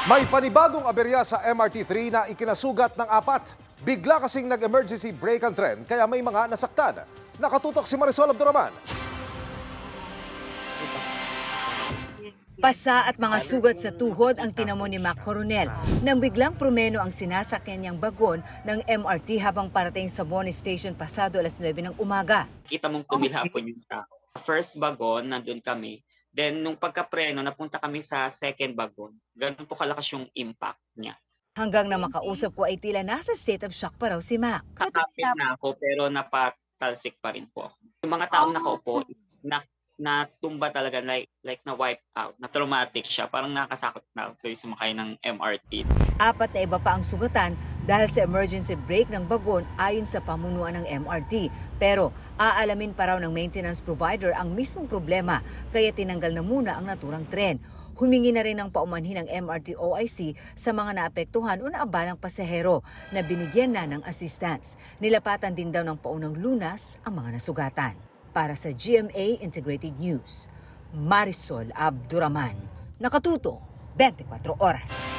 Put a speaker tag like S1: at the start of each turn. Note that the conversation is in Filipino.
S1: May panibagong aberya sa MRT-3 na ikinasugat ng 4. Bigla kasing nag-emergency brake ang tren kaya may mga nasaktan. Nakatutok si Marisol Abduraman.
S2: Pasa at mga sugat sa tuhod ang tinamo ni Mac Coronel nang biglang promeno ang sinasakyan niyang bagon ng MRT habang parating sa Boni Station pasado alas 9 ng umaga.
S3: Kita mong tumilapon yung tao. First bagon, nandun kami. Then, nung pagkapreno, napunta kami sa second bagon. Ganun po kalakas yung impact niya.
S2: Hanggang na makausap ko ay tila nasa state of shock pa raw si Mac.
S3: Kakapit na ako pero napatalsik pa rin po ako. Yung mga taong nakaupo, natumba talaga like na wipe out, na traumatic siya. Parang nakasakot na ito yung sumakay ng MRT.
S2: 4 na iba pa ang sugatan dahil sa emergency brake ng bagon ayon sa pamunuan ng MRT. Pero aalamin pa raw ng maintenance provider ang mismong problema kaya tinanggal na muna ang naturang tren. Humingi na rin ng paumanhin ng MRT OIC sa mga naapektuhan o naabalang pasahero na binigyan na ng assistance. Nilapatan din daw ng paunang lunas ang mga nasugatan. Para sa GMA Integrated News, Marisol Abduraman. Nakatuto, 24 oras.